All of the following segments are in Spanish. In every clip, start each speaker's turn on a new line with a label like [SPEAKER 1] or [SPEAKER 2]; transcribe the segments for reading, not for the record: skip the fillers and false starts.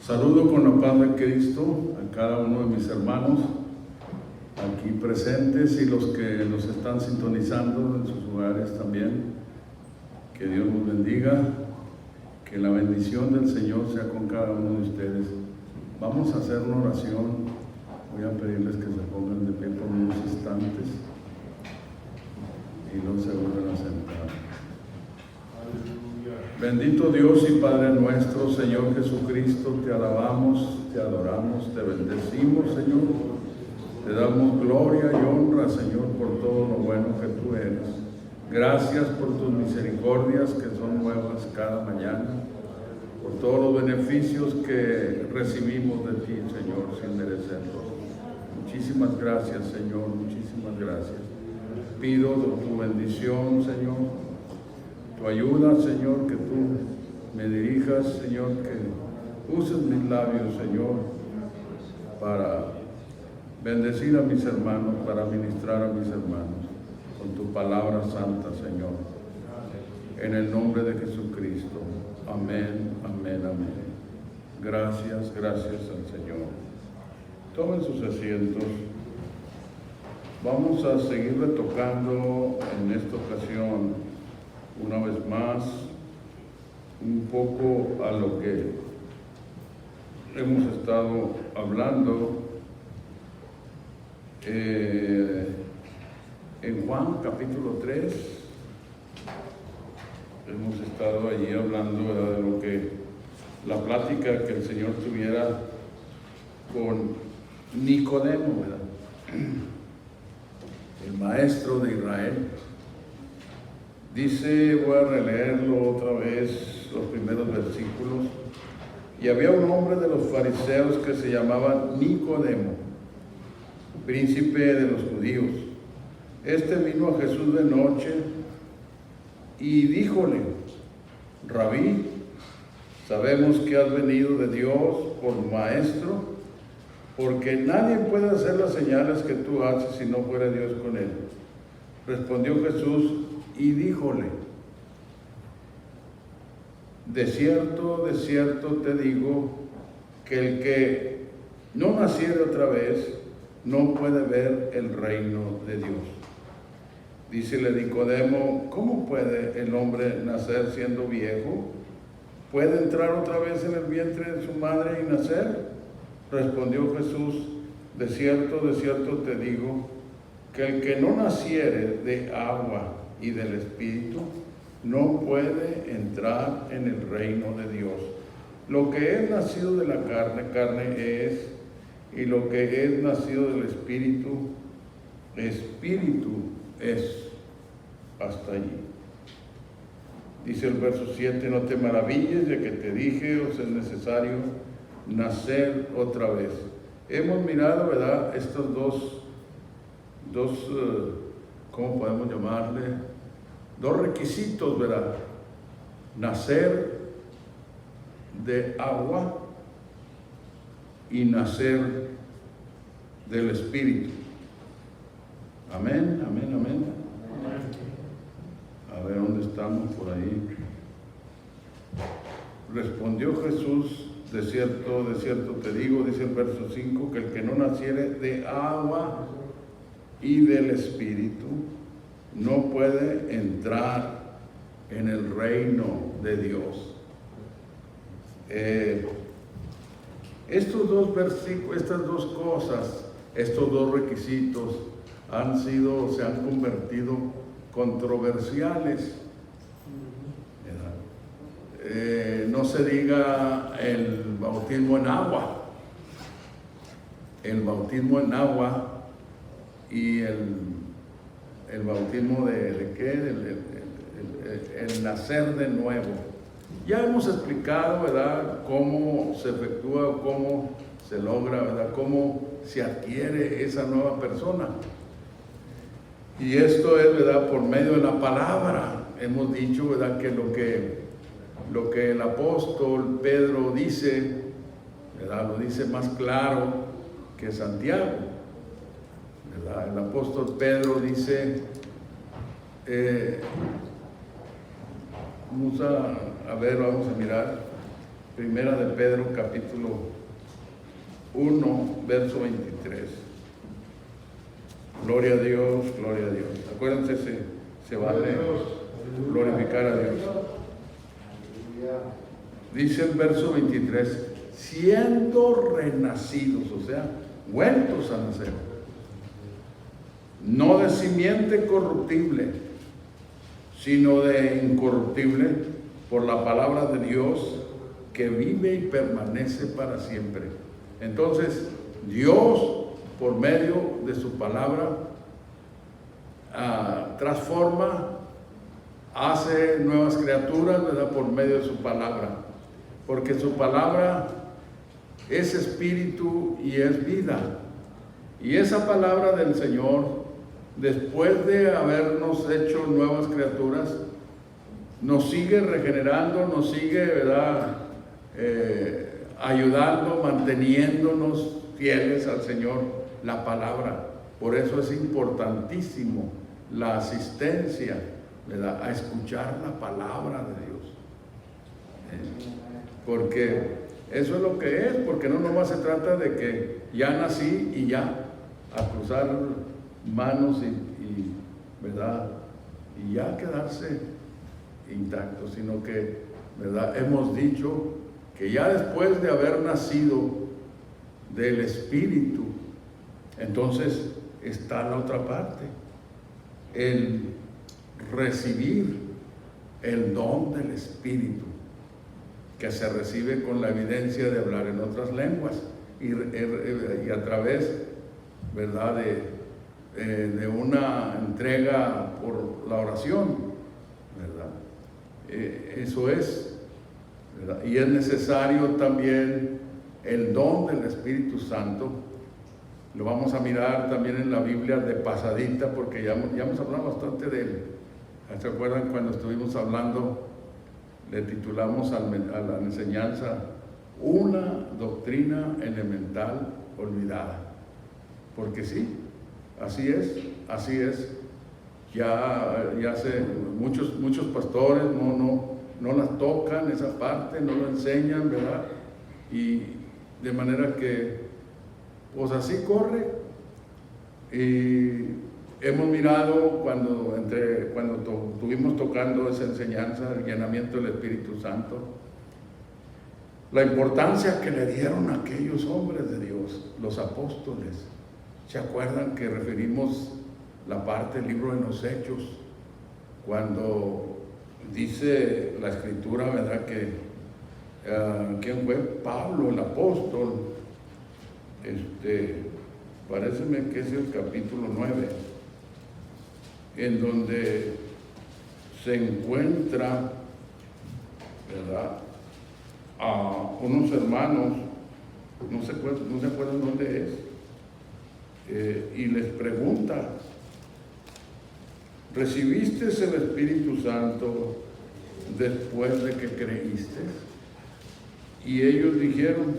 [SPEAKER 1] Saludo con la paz de Cristo a cada uno de mis hermanos aquí presentes y los que nos están sintonizando en sus hogares también. Que Dios nos bendiga, que la bendición del Señor sea con cada uno de ustedes. Vamos a hacer una oración. Voy a pedirles que se pongan de pie por unos instantes y luego se vuelven a sentar. Bendito Dios y Padre nuestro, Señor Jesucristo, te alabamos, te adoramos, te bendecimos, Señor. Te damos gloria y honra, Señor, por todo lo bueno que tú eres. Gracias por tus misericordias que son nuevas cada mañana, por todos los beneficios que recibimos de ti, Señor, sin merecerlos. Muchísimas gracias, Señor, muchísimas gracias. Pido tu bendición, Señor, tu ayuda, Señor, que tú me dirijas, Señor, que uses mis labios, Señor, para bendecir a mis hermanos, para ministrar a mis hermanos con tu palabra santa, Señor. En el nombre de Jesucristo. Amén, amén, amén. Gracias, gracias al Señor. Tomen sus asientos. Vamos a seguir retocando en esta ocasión, una vez más, un poco a lo que hemos estado hablando en Juan capítulo 3. Hemos estado allí hablando, ¿verdad?, de lo que la plática que el Señor tuviera con Nicodemo, ¿verdad?, el maestro de Israel. Dice, voy a releerlo otra vez, los primeros versículos. Y había un hombre de los fariseos que se llamaba Nicodemo, príncipe de los judíos. Este vino a Jesús de noche y díjole: Rabí, sabemos que has venido de Dios por maestro, porque nadie puede hacer las señales que tú haces si no fuera Dios con él. Respondió Jesús y díjole: de cierto te digo, que el que no naciere otra vez no puede ver el reino de Dios. Dícele Nicodemo: ¿cómo puede el hombre nacer siendo viejo? ¿Puede entrar otra vez en el vientre de su madre y nacer? Respondió Jesús: de cierto te digo, que el que no naciere de agua y del Espíritu no puede entrar en el reino de Dios. Lo que es nacido de la carne, carne es, y lo que es nacido del Espíritu, Espíritu es. Hasta allí. Dice el verso 7, no te maravilles de que te dije, os es necesario nacer otra vez. Hemos mirado, ¿verdad?, estos dos ¿cómo podemos llamarle? Dos requisitos, ¿verdad? Nacer de agua y nacer del Espíritu. Amén, amén, amén. A ver, ¿dónde estamos por ahí? Respondió Jesús: de cierto te digo, dice el verso 5, que el que no naciere de agua y del Espíritu no puede entrar en el reino de Dios. Estos dos versículos, estas dos cosas, estos dos requisitos se han convertido controversiales. No se diga el bautismo en agua. El bautismo en agua y el bautismo de ¿qué? El nacer de nuevo. Ya hemos explicado, ¿verdad?, cómo se efectúa, cómo se logra, ¿verdad?, cómo se adquiere esa nueva persona. Y esto es, ¿verdad?, por medio de la palabra. Hemos dicho, ¿verdad?, que lo que el apóstol Pedro dice, ¿verdad?, lo dice más claro que Santiago, ¿verdad? El apóstol Pedro dice, vamos a mirar, Primera de Pedro, capítulo 1, verso 23. Gloria a Dios, gloria a Dios. Acuérdense, se vale glorificar a Dios. Dice el verso 23, siendo renacidos, o sea, vueltos a nacer, no de simiente corruptible, sino de incorruptible, por la palabra de Dios, que vive y permanece para siempre. Entonces, Dios, por medio de su palabra, transforma, hace nuevas criaturas, ¿verdad? Por medio de su palabra. Porque su palabra es espíritu y es vida. Y esa palabra del Señor, después de habernos hecho nuevas criaturas, nos sigue regenerando, nos sigue, ¿verdad? Ayudando, manteniéndonos fieles al Señor, la palabra. Por eso es importantísimo la asistencia, ¿verdad? A escuchar la palabra de Dios. Porque eso es lo que es, porque no nomás se trata de que ya nací y ya, a cruzar manos y ¿verdad? Y ya quedarse intacto, sino que, ¿verdad? Hemos dicho que ya después de haber nacido del Espíritu, entonces está la otra parte, el recibir el don del Espíritu, que se recibe con la evidencia de hablar en otras lenguas y a través, ¿verdad?, de una entrega por la oración, ¿verdad? Eso es, ¿verdad? Y es necesario también el don del Espíritu Santo. Lo vamos a mirar también en la Biblia de pasadita, porque ya hemos hablado bastante de él. ¿Se acuerdan cuando estuvimos hablando? Le titulamos a la enseñanza una doctrina elemental olvidada. Porque sí, así es. Ya muchos pastores no las tocan esa parte, no lo enseñan, ¿verdad? Y de manera que, pues así corre. Y hemos mirado cuando estuvimos tocando esa enseñanza, el llenamiento del Espíritu Santo, la importancia que le dieron a aquellos hombres de Dios, los apóstoles. ¿Se acuerdan que referimos la parte del libro de los Hechos? Cuando dice la Escritura, ¿verdad? Que ¿quién fue? Pablo, el apóstol. Paréceme que es el capítulo 9, en donde se encuentra, ¿verdad?, a unos hermanos, no se acuerdan dónde es, y les pregunta: ¿recibiste el Espíritu Santo después de que creíste? Y ellos dijeron: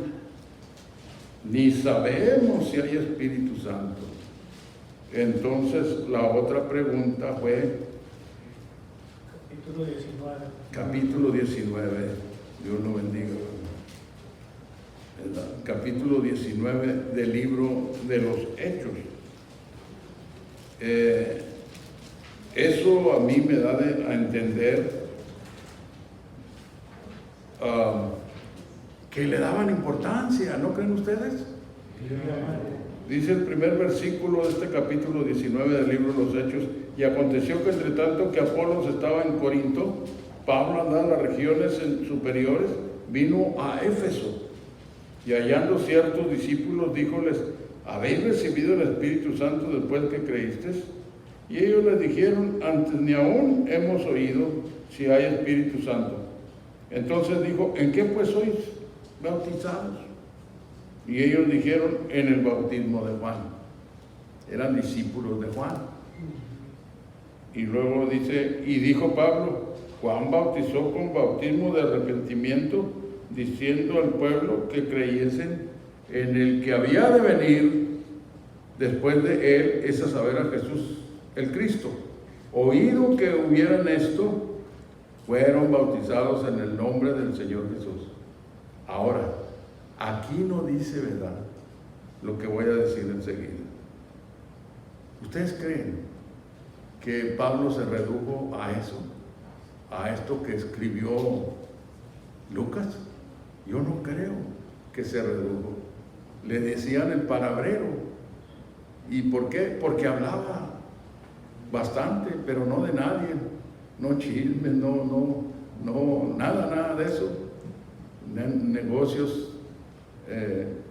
[SPEAKER 1] ni sabemos si hay Espíritu Santo. Entonces la otra pregunta fue capítulo 19, Dios lo bendiga, ¿verdad? Capítulo 19 del libro de los Hechos. Eso a mí me da a entender que le daban importancia, ¿no creen ustedes? Dice el primer versículo de este capítulo 19 del libro de los Hechos: y aconteció que entre tanto que Apolos estaba en Corinto, Pablo andaba en las regiones superiores, vino a Éfeso, y hallando ciertos discípulos, díjoles: ¿habéis recibido el Espíritu Santo después que creísteis? Y ellos les dijeron: antes ni aún hemos oído si hay Espíritu Santo. Entonces dijo: ¿en qué pues sois bautizados? Y ellos dijeron: en el bautismo de Juan. Eran discípulos de Juan. Y luego dice: y dijo Pablo: Juan bautizó con bautismo de arrepentimiento, diciendo al pueblo que creyesen en el que había de venir después de él, es a saber, a Jesús el Cristo. Oído que hubieran esto, fueron bautizados en el nombre del Señor Jesús. Ahora, aquí no dice, ¿verdad?, lo que voy a decir enseguida. ¿Ustedes creen que Pablo se redujo a eso? ¿A esto que escribió Lucas? Yo no creo que se redujo. Le decían el palabrero. ¿Y por qué? Porque hablaba bastante, pero no de nadie. No chismes, nada de eso. Negocios,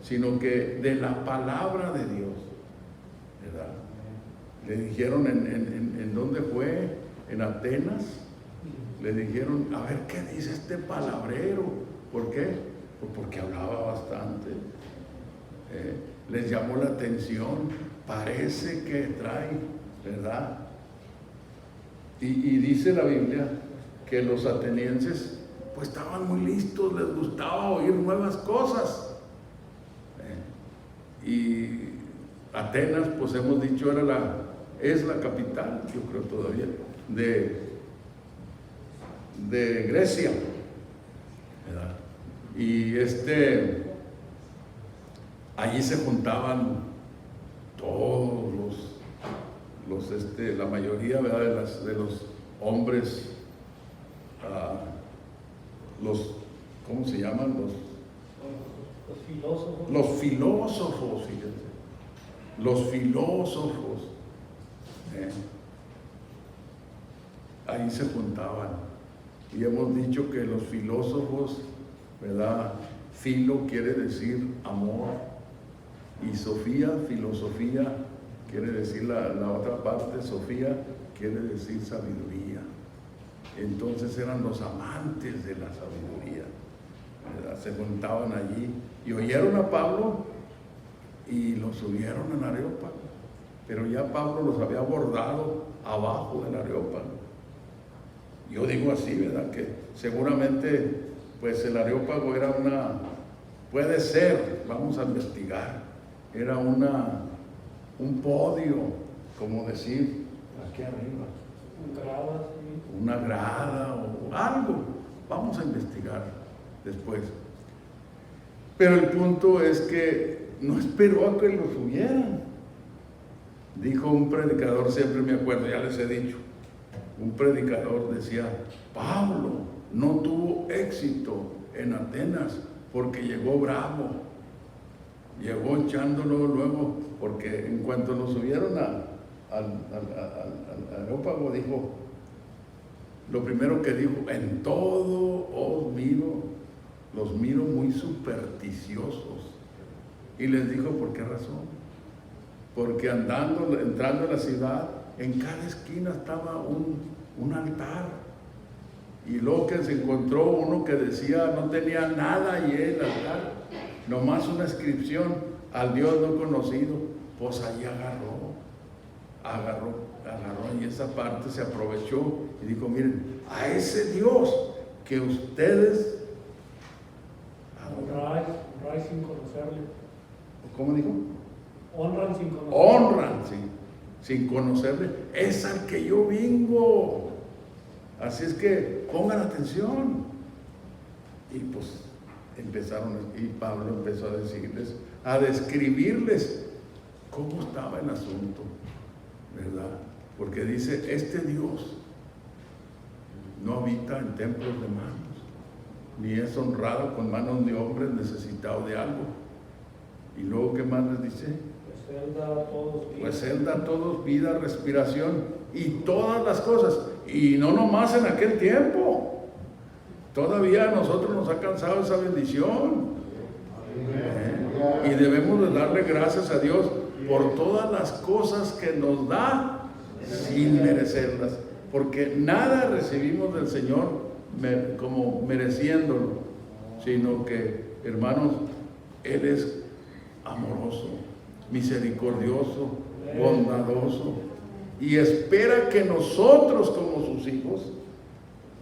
[SPEAKER 1] sino que de la palabra de Dios, ¿verdad? Le dijeron en ¿dónde fue? En Atenas. Le dijeron, a ver, ¿qué dice este palabrero? ¿Por qué? Pues porque hablaba bastante. Les llamó la atención, parece que trae, ¿verdad? Y dice la Biblia que los atenienses pues estaban muy listos, les gustaba oír nuevas cosas. Y Atenas, pues hemos dicho, es la capital, yo creo todavía, de Grecia, ¿verdad? Y allí se juntaban todos la mayoría, ¿verdad?, de los hombres, ¿cómo se llaman?
[SPEAKER 2] Los filósofos.
[SPEAKER 1] Los filósofos, fíjense. Los filósofos. Ahí se juntaban. Y hemos dicho que los filósofos, ¿verdad? Filo quiere decir amor. Y Sofía, filosofía, quiere decir la otra parte, Sofía, quiere decir sabiduría. Entonces eran los amantes de la sabiduría, ¿verdad? Se juntaban allí y oyeron a Pablo y lo subieron en Areópago, pero ya Pablo los había abordado abajo del Areópago. Yo digo así, ¿verdad?, que seguramente pues el Areópago era puede ser, vamos a investigar, era un podio, como decir, aquí arriba, una grada o algo. Vamos a investigar después. Pero el punto es que no esperó a que lo subieran. Dijo un predicador, siempre me acuerdo, ya les he dicho, un predicador decía, Pablo no tuvo éxito en Atenas porque llegó bravo, llegó echándolo luego, porque en cuanto lo subieron al Areópago, dijo, lo primero que dijo, en todo los miro muy supersticiosos. Y les dijo, ¿por qué razón? Porque entrando a la ciudad, en cada esquina estaba un altar. Y luego que se encontró uno que decía, no tenía nada y el altar, nomás una inscripción, al Dios no conocido, pues ahí agarró y esa parte se aprovechó y dijo, miren, a ese Dios que ustedes
[SPEAKER 2] honran sin conocerle.
[SPEAKER 1] ¿Cómo dijo?
[SPEAKER 2] Honran sin conocerle.
[SPEAKER 1] Honran, sí, sin conocerle, es al que yo vengo. Así es que pongan atención. Y pues y Pablo empezó a decirles, a describirles cómo estaba el asunto, ¿verdad? Porque dice, este Dios no habita en templos de manos, ni es honrado con manos de hombres necesitados de algo. Y luego, ¿qué más les dice?
[SPEAKER 2] Pues Él da a todos vida.
[SPEAKER 1] Pues Él da a todos vida, respiración y todas las cosas. Y no nomás en aquel tiempo. Todavía a nosotros nos ha cansado esa bendición. Y debemos de darle gracias a Dios por todas las cosas que nos da sin merecerlas. Porque nada recibimos del Señor como mereciéndolo, sino que, hermanos, Él es amoroso, misericordioso, bondadoso, y espera que nosotros como sus hijos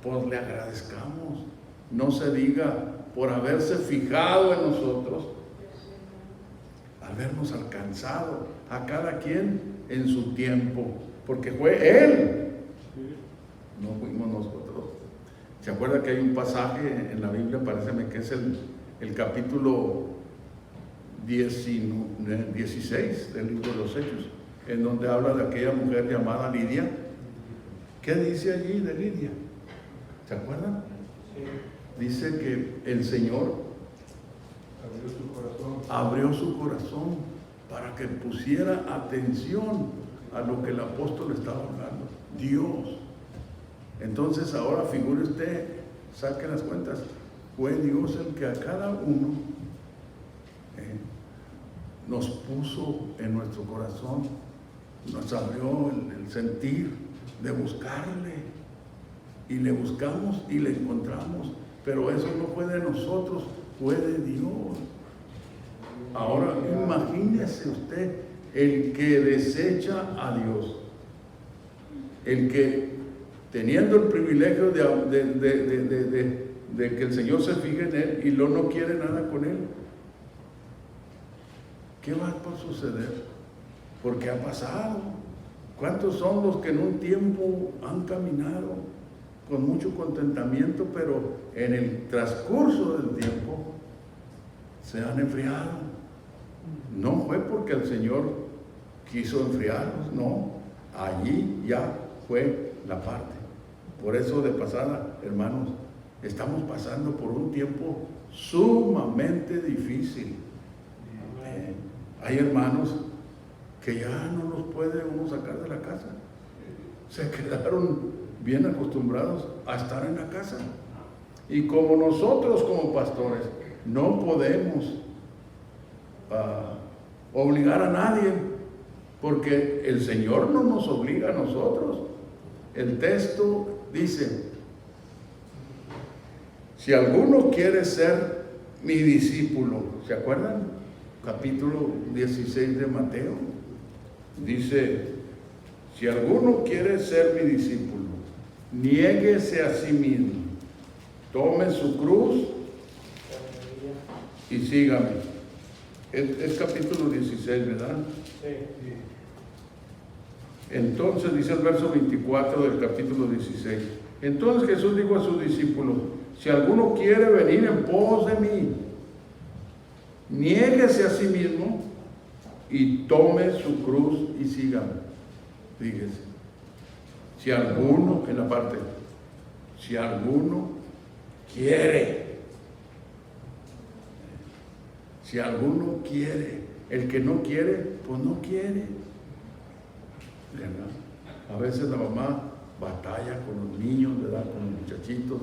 [SPEAKER 1] pues le agradezcamos. No se diga por haberse fijado en nosotros, habernos alcanzado a cada quien en su tiempo, porque fue Él, no fuimos nosotros. ¿Se acuerda que hay un pasaje en la Biblia, paréceme que es el capítulo 16 del libro de los Hechos, en donde habla de aquella mujer llamada Lidia. ¿Qué dice allí de Lidia? ¿Se acuerdan?
[SPEAKER 2] Sí.
[SPEAKER 1] Dice que el Señor abrió su corazón para que pusiera atención a lo que el apóstol estaba hablando. Dios. Entonces ahora figure usted, saque las cuentas, fue Dios el que a cada uno nos puso en nuestro corazón, nos abrió el sentir de buscarle, y le buscamos y le encontramos, pero eso no fue de nosotros, fue de Dios. Ahora imagínese usted el que desecha a Dios, el que teniendo el privilegio de que el Señor se fije en él y no quiere nada con él. ¿Qué va a suceder? Porque ha pasado. ¿Cuántos son los que en un tiempo han caminado con mucho contentamiento, pero en el transcurso del tiempo se han enfriado? No fue porque el Señor quiso enfriarlos, no. Allí ya fue la parte. Por eso de pasada, hermanos, estamos pasando por un tiempo sumamente difícil. Hay hermanos que ya no los puede uno sacar de la casa. Se quedaron bien acostumbrados a estar en la casa. Y como nosotros como pastores no podemos obligar a nadie, porque el Señor no nos obliga a nosotros. El texto dice: si alguno quiere ser mi discípulo, ¿se acuerdan? Capítulo 16 de Mateo. Dice: si alguno quiere ser mi discípulo, niéguese a sí mismo, tome su cruz y sígame. Es capítulo 16, ¿verdad?
[SPEAKER 2] Sí.
[SPEAKER 1] Entonces dice el verso 24 del capítulo 16. Entonces Jesús dijo a sus discípulos: si alguno quiere venir en pos de mí, niéguese a sí mismo y tome su cruz y sígame. Fíjese, si alguno, en la parte, si alguno quiere, si alguno quiere, el que no quiere, pues no quiere, ¿verdad? A veces la mamá batalla con los niños, ¿verdad? Con los muchachitos,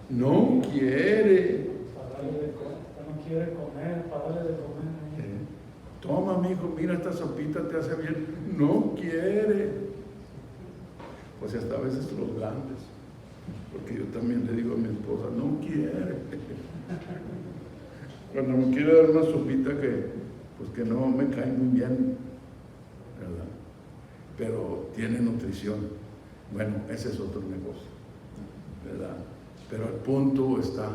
[SPEAKER 1] no quiere.
[SPEAKER 2] No quiere comer, para darle de comer.
[SPEAKER 1] Toma, mijo, mira, esta sopita te hace bien. No quiere. Pues hasta a veces los grandes, porque yo también le digo a mi esposa, no quiere. Cuando me quiere dar una sopita que no me cae muy bien, ¿verdad? Pero tiene nutrición. Bueno, ese es otro negocio, ¿verdad? Pero el punto está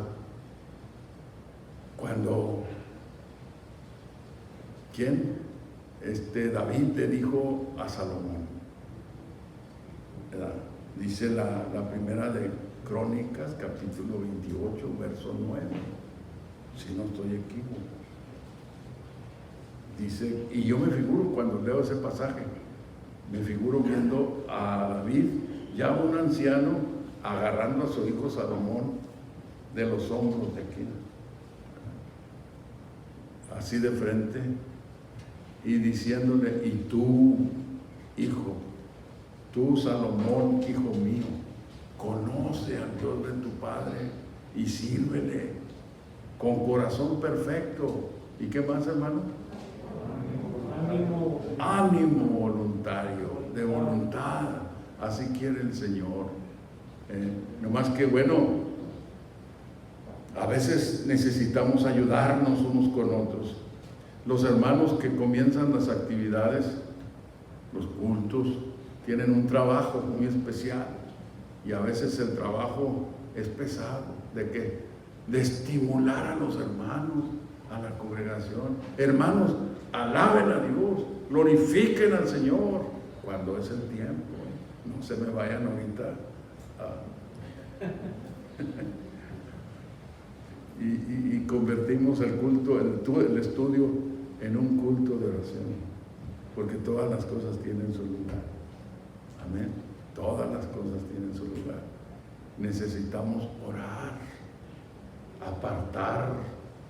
[SPEAKER 1] cuando David le dijo a Salomón, ¿verdad? Dice la primera de Crónicas, capítulo 28, verso 9, si no estoy equivocado. Dice, y yo me figuro cuando leo ese pasaje, me figuro viendo a David, ya un anciano, agarrando a su hijo Salomón de los hombros de aquí, así de frente, y diciéndole: y tú, hijo, tú, Salomón, hijo mío, conoce al Dios de tu padre y sírvele con corazón perfecto. ¿Y qué más, hermano? Ánimo voluntario, de voluntad. Así quiere el Señor. No más que, bueno, a veces necesitamos ayudarnos unos con otros. Los hermanos que comienzan las actividades, los cultos, tienen un trabajo muy especial, y a veces el trabajo es pesado. ¿De qué? De estimular a los hermanos, a la congregación. Hermanos, alaben a Dios, glorifiquen al Señor cuando es el tiempo. No se me vayan ahorita y convertimos el culto, el estudio en un culto de oración, porque todas las cosas tienen su lugar. Amén. Todas las cosas tienen su lugar. Necesitamos orar, apartar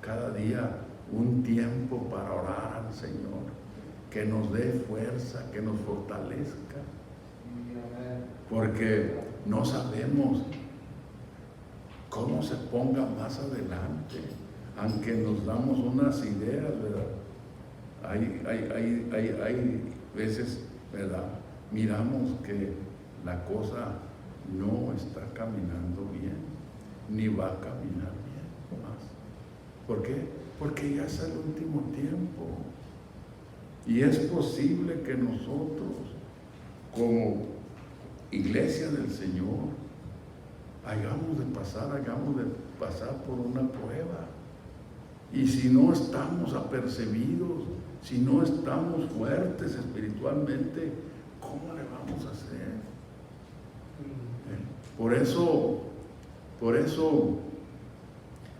[SPEAKER 1] cada día un tiempo para orar al Señor, que nos dé fuerza, que nos fortalezca, porque no sabemos cómo se ponga más adelante, aunque nos damos unas ideas, ¿verdad? Hay veces, ¿verdad? Miramos que la cosa no está caminando bien, ni va a caminar bien más. ¿Por qué? Porque ya es el último tiempo. Y es posible que nosotros, como iglesia del Señor, hayamos de pasar por una prueba. Y si no estamos apercibidos, si no estamos fuertes espiritualmente, ¿cómo le vamos a hacer? Por eso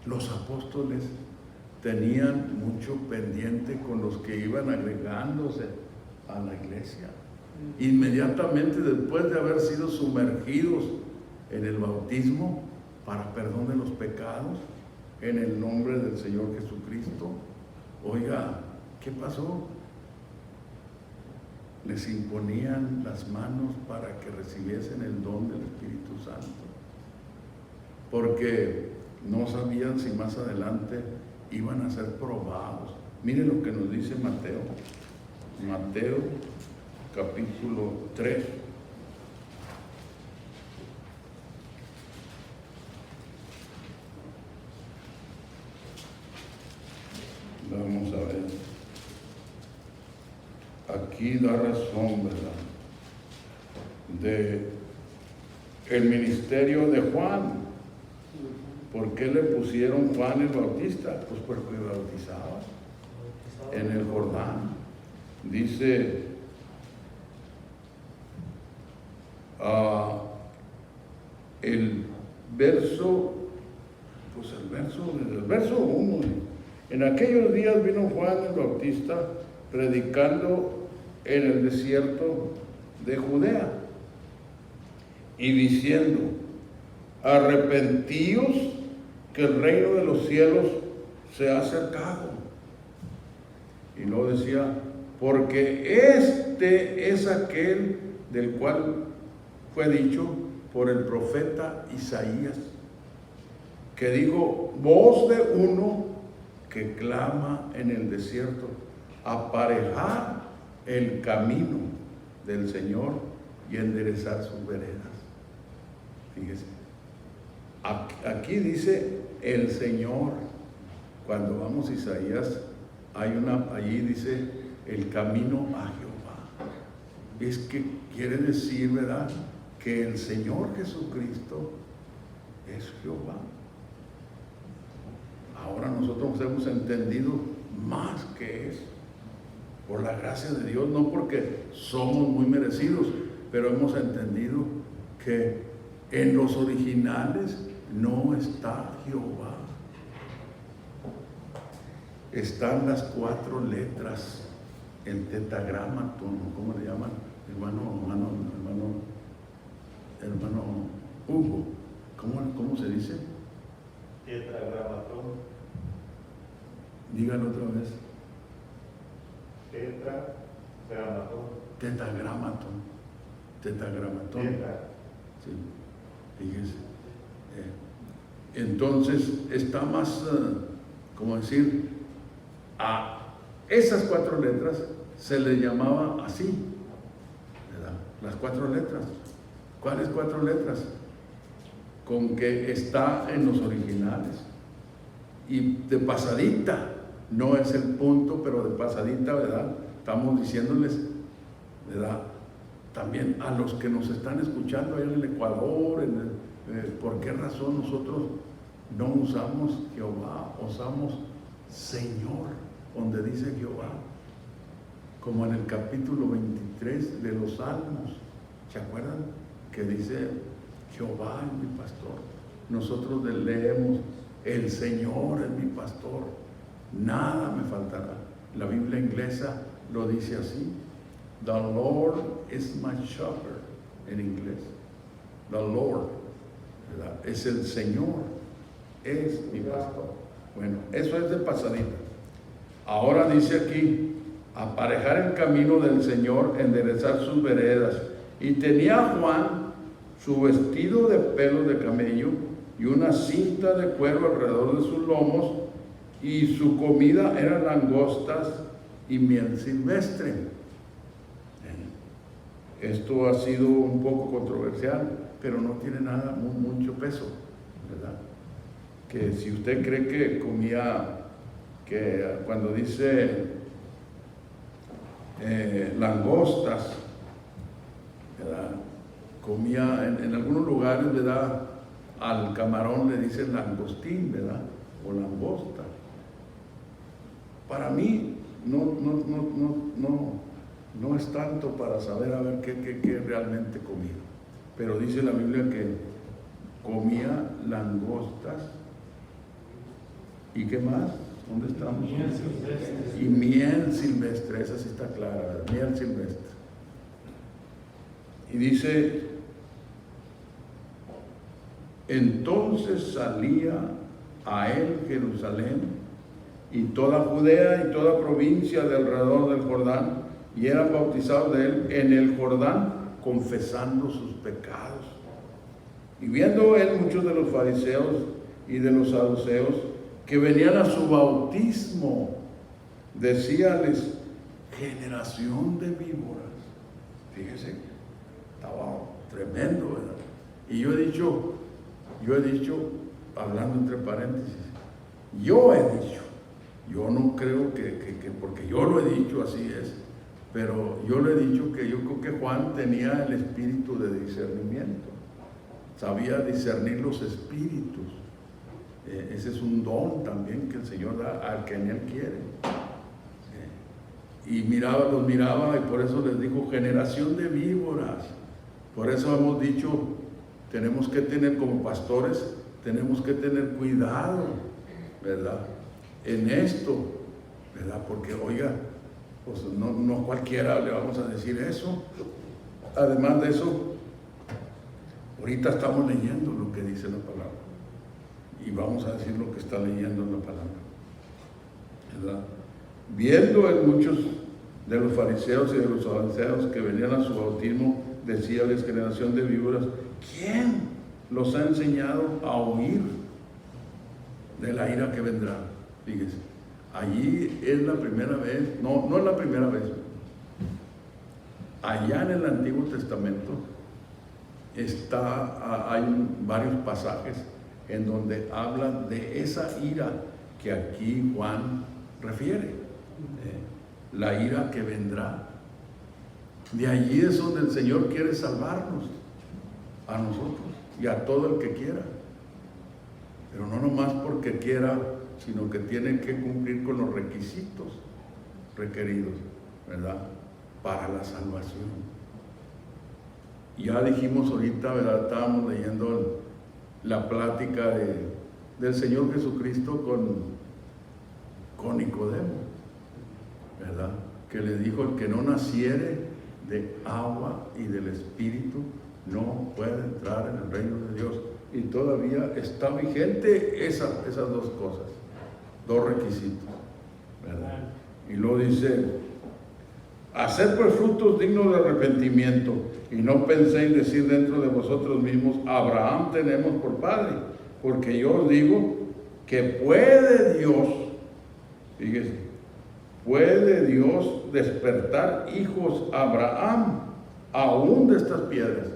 [SPEAKER 1] los apóstoles tenían mucho pendiente con los que iban agregándose a la iglesia. Inmediatamente después de haber sido sumergidos en el bautismo para perdón de los pecados, en el nombre del Señor Jesucristo, oiga, ¿qué pasó? Les imponían las manos para que recibiesen el don del Espíritu Santo, porque no sabían si más adelante iban a ser probados. Miren lo que nos dice Mateo capítulo 3. Vamos a ver. Aquí da razón, ¿verdad? De el ministerio de Juan. ¿Por qué le pusieron Juan el Bautista? Pues porque bautizaba en el Jordán. Dice el verso 1. En aquellos días vino Juan el Bautista predicando en el desierto de Judea y diciendo: arrepentíos, que el reino de los cielos se ha acercado. Y luego decía: porque este es aquel del cual fue dicho por el profeta Isaías, que dijo: voz de uno que clama en el desierto, aparejar el camino del Señor y enderezar sus veredas. Fíjese, aquí dice el Señor. Cuando vamos a Isaías, allí dice el camino a Jehová. Es que quiere decir, ¿verdad?, que el Señor Jesucristo es Jehová. Ahora nosotros hemos entendido más que es por la gracia de Dios, no porque somos muy merecidos, pero hemos entendido que en los originales no está Jehová. Están las 4 letras, el tetragramatón, ¿cómo le llaman? Hermano Hugo, ¿cómo se dice?
[SPEAKER 3] Tetragramatón.
[SPEAKER 1] Díganlo otra vez.
[SPEAKER 3] Tetragramatón.
[SPEAKER 1] Tetragramatón.
[SPEAKER 3] Tetra.
[SPEAKER 1] Sí, fíjese. Entonces está más, como decir, a esas 4 letras se le llamaba así, ¿verdad? Las 4 letras. ¿Cuáles 4 letras? Con que está en los originales. Y de pasadita, no es el punto, pero de pasadita, ¿verdad? Estamos diciéndoles, ¿verdad?, también a los que nos están escuchando allá en el Ecuador, ¿por qué razón nosotros no usamos Jehová? Usamos Señor, donde dice Jehová, como en el capítulo 23 de los Salmos. ¿Se acuerdan? Que dice: Jehová es mi pastor. Nosotros leemos El Señor es mi pastor, nada me faltará. La Biblia inglesa lo dice así: The Lord is my shepherd, en inglés. The Lord, ¿verdad? Es el Señor, es mi pastor. Bueno, eso es de pasadita. Ahora dice aquí: aparejar el camino del Señor, enderezar sus veredas. Y tenía Juan su vestido de pelos de camello y una cinta de cuero alrededor de sus lomos, y su comida eran langostas y miel silvestre. Esto ha sido un poco controversial, pero no tiene nada, mucho peso, ¿verdad? Que si usted cree que comía, que cuando dice langostas, ¿verdad? Comía en algunos lugares, ¿verdad? Al camarón le dicen langostín, ¿verdad? O langosta. Para mí no es tanto para saber a ver qué realmente comía. Pero dice la Biblia que comía langostas. ¿Y qué más? ¿Dónde estamos?
[SPEAKER 2] Miel silvestre.
[SPEAKER 1] Y miel silvestre, esa sí está clara, miel silvestre. Y dice: entonces salía a él Jerusalén y toda Judea y toda provincia de alrededor del Jordán, y eran bautizados de él en el Jordán, confesando sus pecados. Y viendo él muchos de los fariseos y de los saduceos que venían a su bautismo, decíales: generación de víboras. Fíjese, estaba tremendo, ¿verdad? Y yo he dicho, hablando entre paréntesis, yo no creo que porque yo lo he dicho, así es, pero yo le he dicho que yo creo que Juan tenía el espíritu de discernimiento, sabía discernir los espíritus. Ese es un don también que el Señor da al que en él quiere. Y los miraba, y por eso les dijo: generación de víboras. Por eso hemos dicho, tenemos que tener, como pastores, tenemos que tener cuidado, ¿verdad? En esto, ¿verdad? Porque, oiga, pues no cualquiera le vamos a decir eso. Además de eso, ahorita estamos leyendo lo que dice la palabra, y vamos a decir lo que está leyendo en la palabra, ¿verdad? Viendo en muchos de los fariseos y de los saduceos que venían a su bautismo, decíales: generación de víboras, ¿quién los ha enseñado a huir de la ira que vendrá? Fíjese, allí es la primera vez, no es la primera vez. Allá en el Antiguo Testamento hay varios pasajes en donde hablan de esa ira que aquí Juan refiere, la ira que vendrá. De allí es donde el Señor quiere salvarnos, a nosotros y a todo el que quiera, pero no nomás porque quiera, sino que tiene que cumplir con los requisitos requeridos, ¿verdad?, para la salvación. Ya dijimos ahorita, ¿verdad?, estábamos leyendo la plática del Señor Jesucristo con Nicodemo, ¿verdad?, que le dijo: el que no naciere de agua y del Espíritu no puede entrar en el reino de Dios. Y todavía está vigente esas dos cosas, dos requisitos, ¿verdad? Y luego dice: haced pues frutos dignos de arrepentimiento, y no penséis decir dentro de vosotros mismos: Abraham tenemos por padre, porque yo os digo que puede Dios, fíjese, puede Dios despertar hijos a Abraham aún de estas piedras.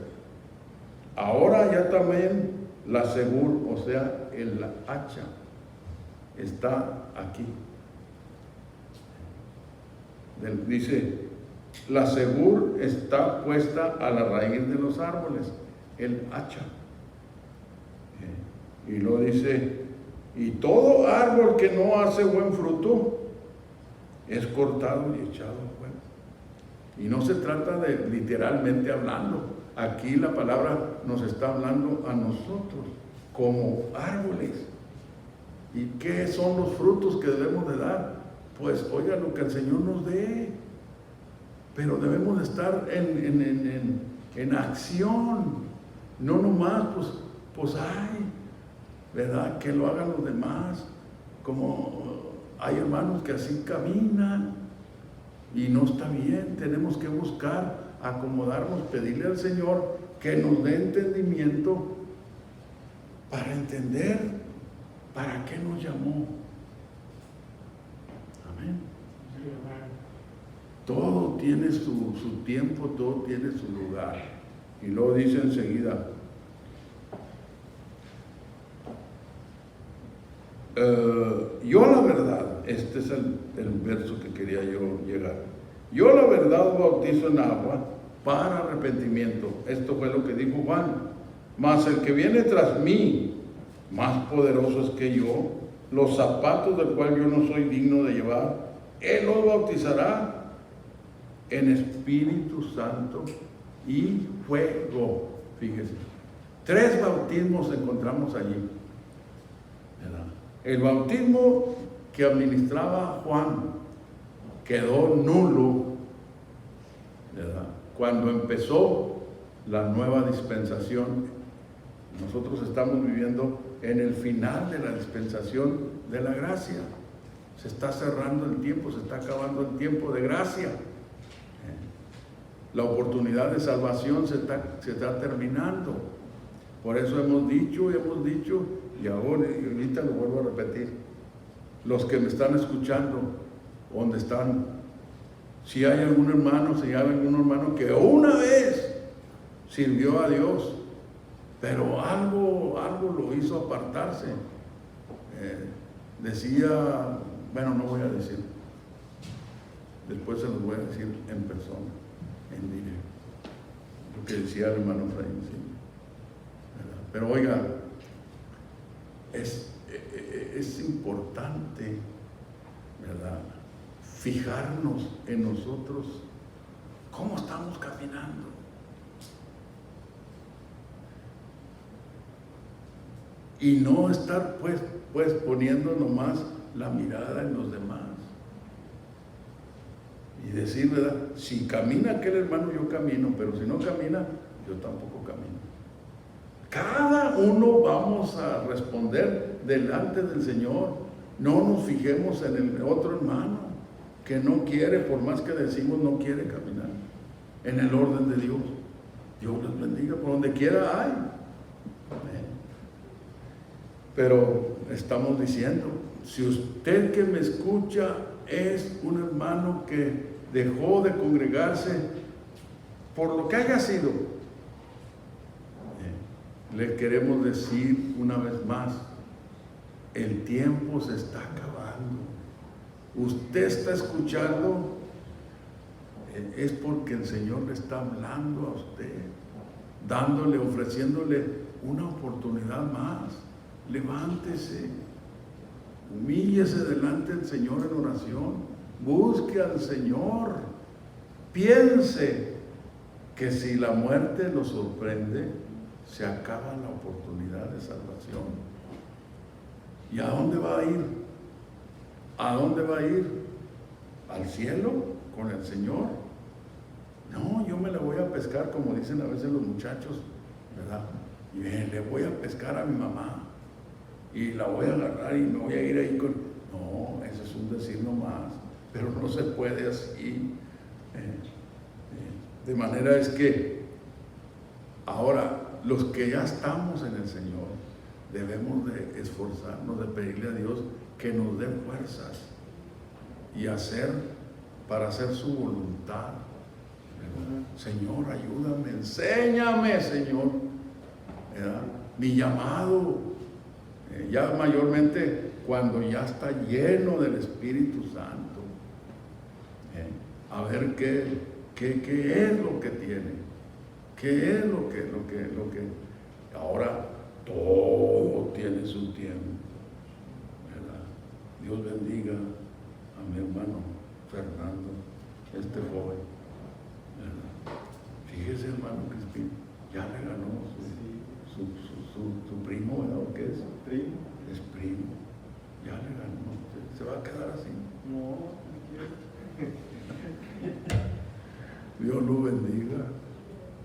[SPEAKER 1] Ahora ya también la segur, o sea, el hacha, está aquí. Dice: la segur está puesta a la raíz de los árboles, el hacha. Y luego dice: y todo árbol que no hace buen fruto es cortado y echado al fuego. Y no se trata de literalmente hablando. Aquí la palabra nos está hablando a nosotros como árboles, ¿Y qué son los frutos que debemos de dar? Pues oiga, lo que el Señor nos dé. Pero debemos de estar en acción. No nomás, pues ay, ¿verdad? Que lo hagan los demás. Como hay hermanos que así caminan y no está bien. Tenemos que buscar acomodarnos, pedirle al Señor que nos dé entendimiento para entender para qué nos llamó. Amén. Todo tiene su tiempo, todo tiene su lugar. Y luego dice enseguida, yo la verdad, este es el verso que quería yo llegar. Yo la verdad bautizo en agua para arrepentimiento. Esto fue lo que dijo Juan. Mas el que viene tras mí, más poderoso es que yo, los zapatos del cual yo no soy digno de llevar, él los bautizará en Espíritu Santo y fuego. Fíjese, 3 bautismos encontramos allí, ¿verdad? El bautismo que administraba Juan quedó nulo, ¿verdad? Cuando empezó la nueva dispensación. Nosotros estamos viviendo en el final de la dispensación de la gracia. Se está cerrando el tiempo, se está acabando el tiempo de gracia. La oportunidad de salvación se está terminando. Por eso hemos dicho, y ahorita lo vuelvo a repetir. Los que me están escuchando, donde están, si hay algún hermano que una vez sirvió a Dios, pero algo lo hizo apartarse. Decía, bueno, no voy a decir, después se los voy a decir en persona, en directo, lo que decía el hermano Efraín, sí. Pero oiga, es importante, ¿verdad?, fijarnos en nosotros, cómo estamos caminando. Y no estar pues poniendo nomás la mirada en los demás. Y decir, ¿verdad?, si camina aquel hermano, yo camino, pero si no camina, yo tampoco camino. Cada uno vamos a responder delante del Señor. No nos fijemos en el otro hermano que no quiere, por más que decimos, no quiere caminar en el orden de Dios. Dios les bendiga, por donde quiera hay. Pero estamos diciendo, si usted que me escucha es un hermano que dejó de congregarse por lo que haya sido, le queremos decir una vez más, el tiempo se está acabando. Usted está escuchando, es porque el Señor le está hablando a usted, ofreciéndole una oportunidad más. Levántese, humíllese delante del Señor en oración, busque al Señor, piense que si la muerte lo sorprende, se acaba la oportunidad de salvación. ¿Y a dónde va a ir? ¿A dónde va a ir? ¿Al cielo con el Señor? No, yo me la voy a pescar, como dicen a veces los muchachos, ¿verdad? Y le voy a pescar a mi mamá y la voy a agarrar y me voy a ir ahí con... No, eso es un decir nomás, pero no se puede así. De manera es que ahora los que ya estamos en el Señor debemos de esforzarnos, de pedirle a Dios que nos dé fuerzas y para hacer su voluntad. Señor, ayúdame, enséñame, Señor, ¿verdad?, mi llamado. Ya mayormente cuando ya está lleno del Espíritu Santo, a ver qué es lo que tiene, qué es lo que ahora todo tiene su tiempo, ¿verdad? Dios bendiga a mi hermano Fernando, este joven, ¿verdad? Fíjese, hermano Crispín, ya le ganó su primo, ¿verdad? ¿O qué es? Primo. Es primo. Ya le ganó. ¿Se va a quedar así?
[SPEAKER 2] No,
[SPEAKER 1] Dios lo bendiga.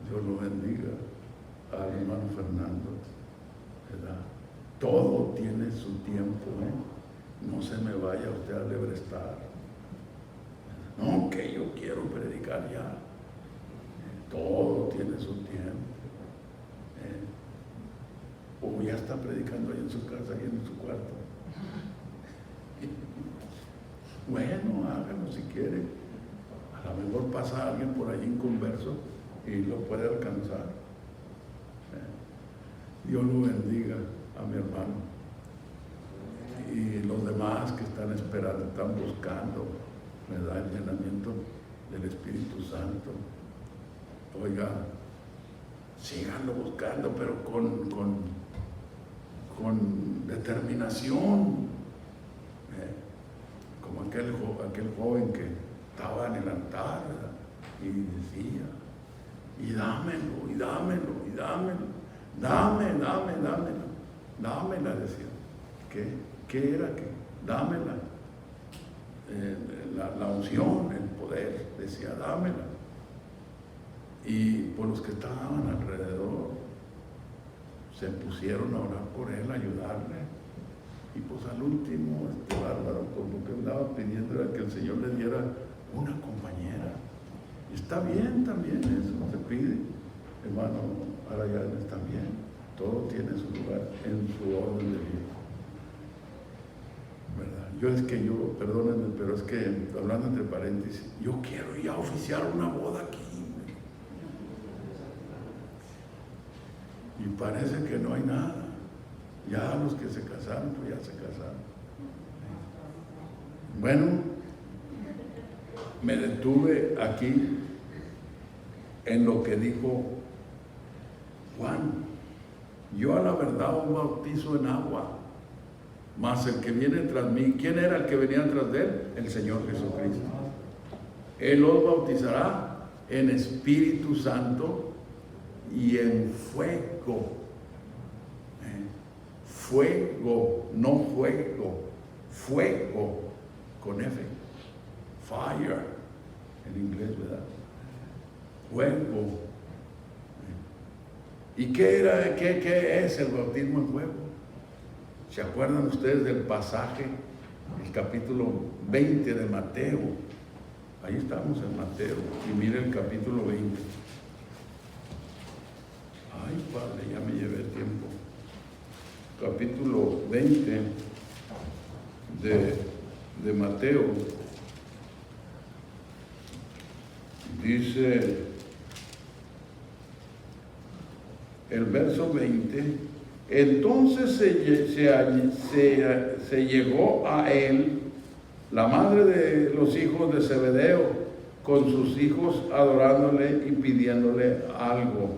[SPEAKER 1] Dios lo bendiga al hermano Fernando, ¿verdad? Todo tiene su tiempo, ¿eh? No se me vaya usted a lebrestar. No, que yo quiero predicar ya. Todo tiene su tiempo. O ya está predicando ahí en su casa, ahí en su cuarto. Bueno, hágalo si quiere. A lo mejor pasa alguien por allí inconverso y lo puede alcanzar. Dios lo bendiga a mi hermano. Y los demás que están esperando, están buscando, ¿verdad?, el llenamiento del Espíritu Santo. Oiga, síganlo buscando, pero con determinación. Como aquel joven que estaba en el altar, ¿verdad?, y decía, y dámelo, y dámelo, y dámelo, dámela, decía. ¿Qué era? Dámela. La unción, el poder, decía, dámela. Y por los que estaban alrededor se pusieron a orar por él, a ayudarle. Y pues al último, bárbaro, como que andaba pidiendo era que el Señor le diera una compañera. Y está bien también eso, se pide. Hermano Arayán, está bien. Todo tiene su lugar en su orden de vida. ¿Verdad? Perdónenme, pero es que, hablando entre paréntesis, yo quiero ya oficiar una boda aquí. Y parece que no hay nada. Ya los que se casaron, pues ya se casaron. Bueno, me detuve aquí en lo que dijo Juan. Yo a la verdad os bautizo en agua, mas el que viene tras mí, ¿quién era el que venía tras de él? El Señor Jesucristo. Él os bautizará en Espíritu Santo y en fuego. Fuego, no fuego, fuego, con F. Fire, en inglés, ¿verdad? Fuego. ¿Y qué es el bautismo en fuego? ¿Se acuerdan ustedes del pasaje, el capítulo 20 de Mateo? Ahí estamos en Mateo, y miren el capítulo 20. Ay, Padre, ya me llevé el tiempo. Capítulo 20 de Mateo. Dice el verso 20: entonces se llegó a él la madre de los hijos de Zebedeo con sus hijos, adorándole y pidiéndole algo.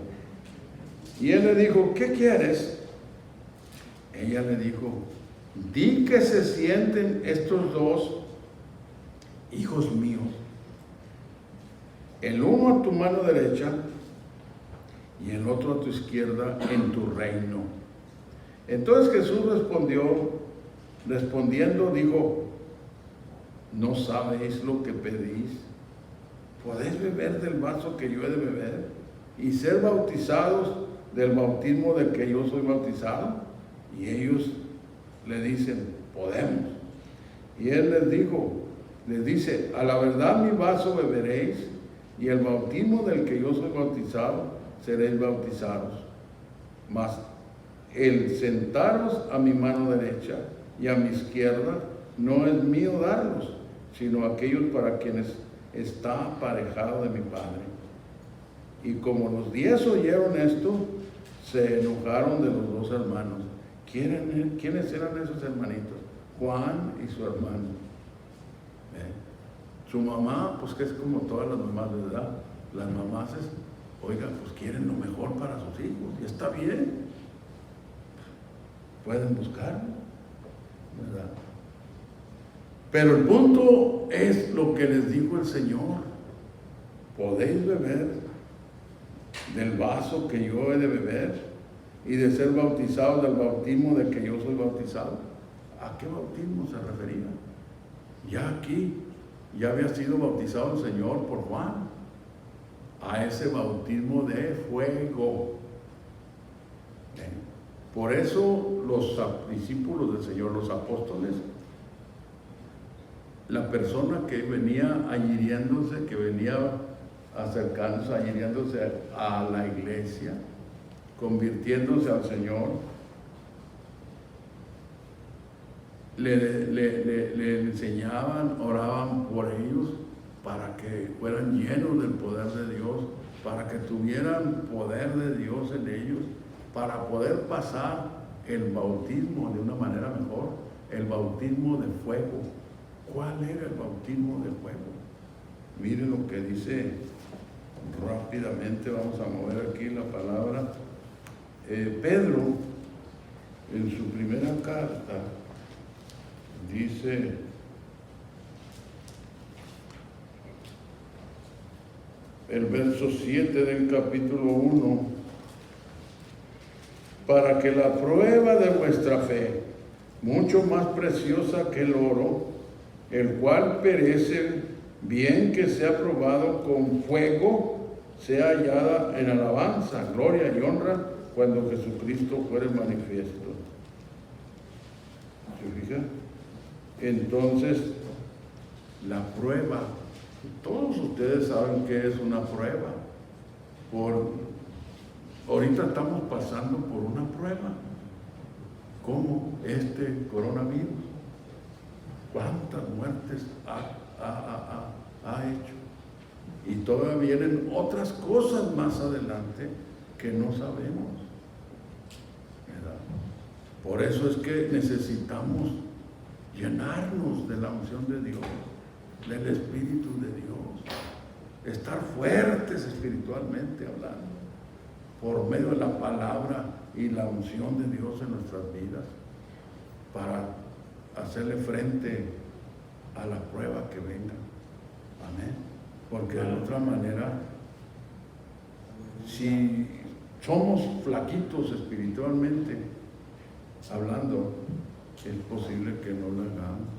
[SPEAKER 1] Y él le dijo, ¿qué quieres? Ella le dijo, di que se sienten estos dos hijos míos, el uno a tu mano derecha y el otro a tu izquierda en tu reino. Entonces Jesús respondiendo dijo, ¿no sabéis lo que pedís? ¿Podéis beber del vaso que yo he de beber y ser bautizados del bautismo del que yo soy bautizado? Y ellos le dicen, podemos. Y él les dice, a la verdad mi vaso beberéis y el bautismo del que yo soy bautizado seréis bautizados. Mas el sentaros a mi mano derecha y a mi izquierda no es mío darlos, sino aquellos para quienes está aparejado de mi Padre. Y como los 10 oyeron esto, se enojaron de los dos hermanos. ¿Quiénes eran esos hermanitos? Juan y su hermano. Su mamá, pues que es como todas las mamás, ¿verdad? Las mamás oiga, pues quieren lo mejor para sus hijos, y está bien. Pueden buscarlo, ¿verdad? Pero el punto es lo que les dijo el Señor. Podéis beber del vaso que yo he de beber y de ser bautizados del bautismo del que yo soy bautizado. ¿A qué bautismo se refería? Ya aquí, ya había sido bautizado el Señor por Juan, a ese bautismo de fuego. Por eso los discípulos del Señor, los apóstoles, la persona que venía ahiriéndose, que venía acercándose, ahiriéndose a la iglesia, convirtiéndose al Señor, le enseñaban, oraban por ellos para que fueran llenos del poder de Dios, para que tuvieran poder de Dios en ellos, para poder pasar el bautismo de una manera mejor, el bautismo de fuego. ¿Cuál era el bautismo de fuego? Miren lo que dice rápidamente, vamos a mover aquí la palabra. Pedro, en su primera carta, dice, el verso 7 del capítulo 1, para que la prueba de vuestra fe, mucho más preciosa que el oro, el cual perece, bien que sea probado con fuego, sea hallada en alabanza, gloria y honra cuando Jesucristo fuere manifiesto. ¿Se fija? Entonces, la prueba, todos ustedes saben qué es una prueba. Ahorita estamos pasando por una prueba, como este coronavirus. ¿Cuántas muertes ha hecho? Y todavía vienen otras cosas más adelante que no sabemos, ¿verdad? Por eso es que necesitamos llenarnos de la unción de Dios, del Espíritu de Dios, estar fuertes espiritualmente hablando, por medio de la palabra y la unción de Dios en nuestras vidas, para hacerle frente a la prueba que venga. Amén. Porque de otra manera, si somos flaquitos espiritualmente hablando, es posible que no lo hagamos.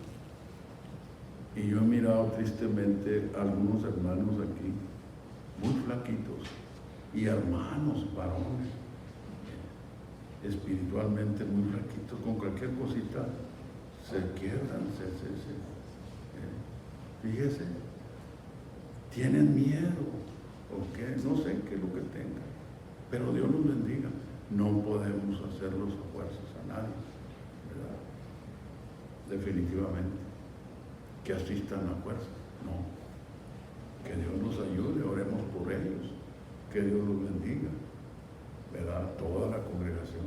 [SPEAKER 1] Y yo he mirado tristemente a algunos hermanos aquí, muy flaquitos, y hermanos varones, espiritualmente muy flaquitos, con cualquier cosita se quiebran, fíjese, tienen miedo, ¿o qué? No sé qué es lo que tengan, pero Dios los bendiga. No podemos hacerlos a fuerzas a nadie, ¿verdad? Definitivamente, que asistan a fuerzas, no. Que Dios nos ayude, oremos por ellos, que Dios los bendiga, ¿verdad? Toda la congregación,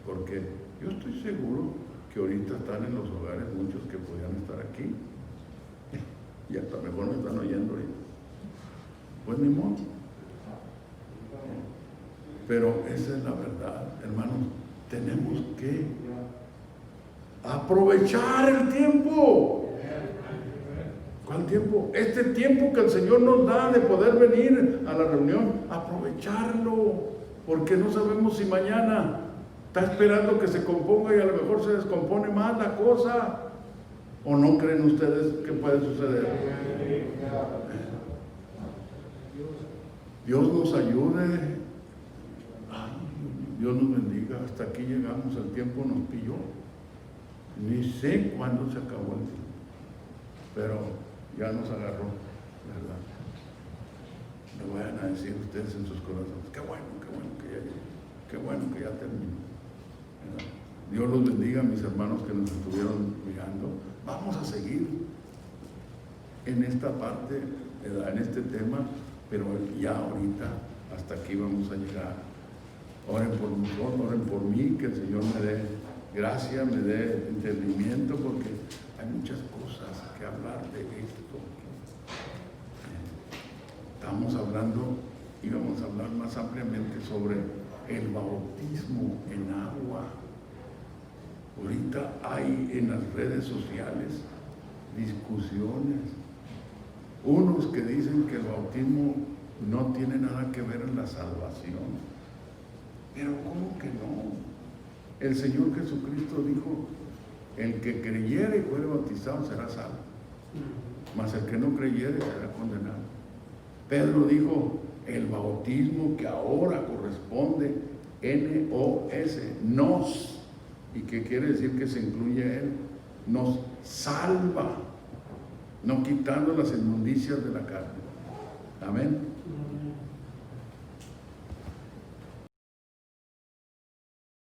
[SPEAKER 1] porque yo estoy seguro que ahorita están en los hogares muchos que podían estar aquí, y hasta mejor me están oyendo ahorita. Pues ni modo. Pero esa es la verdad, hermanos. Tenemos que aprovechar el tiempo. ¿Cuál tiempo? Este tiempo que el Señor nos da de poder venir a la reunión, aprovecharlo, porque no sabemos si mañana está esperando que se componga y a lo mejor se descompone más la cosa. ¿O no creen ustedes que puede suceder? Dios nos ayude. Ay, Dios nos bendiga. Hasta aquí llegamos, el tiempo nos pilló. Ni sé cuándo se acabó el tiempo, pero ya nos agarró, ¿verdad? Me vayan a decir ustedes en sus corazones, qué bueno que ya llegué, qué bueno que ya terminó, ¿verdad? Dios los bendiga, mis hermanos que nos estuvieron mirando. Vamos a seguir en esta parte, ¿verdad? En este tema, pero ya ahorita hasta aquí vamos a llegar. Oren por nosotros, oren por mí, que el Señor me dé gracia, me dé entendimiento, porque hay muchas cosas que hablar de esto. Estamos hablando y vamos a hablar más ampliamente sobre el bautismo en agua. Ahorita hay en las redes sociales discusiones, unos que dicen que el bautismo no tiene nada que ver en la salvación, pero ¿cómo que no? El Señor Jesucristo dijo El que creyere y fuere bautizado será salvo, mas el que no creyere será condenado. Pedro dijo, el bautismo que ahora corresponde, nos, ¿y qué quiere decir que se incluye él? Nos salva, no quitando las inmundicias de la carne. Amén.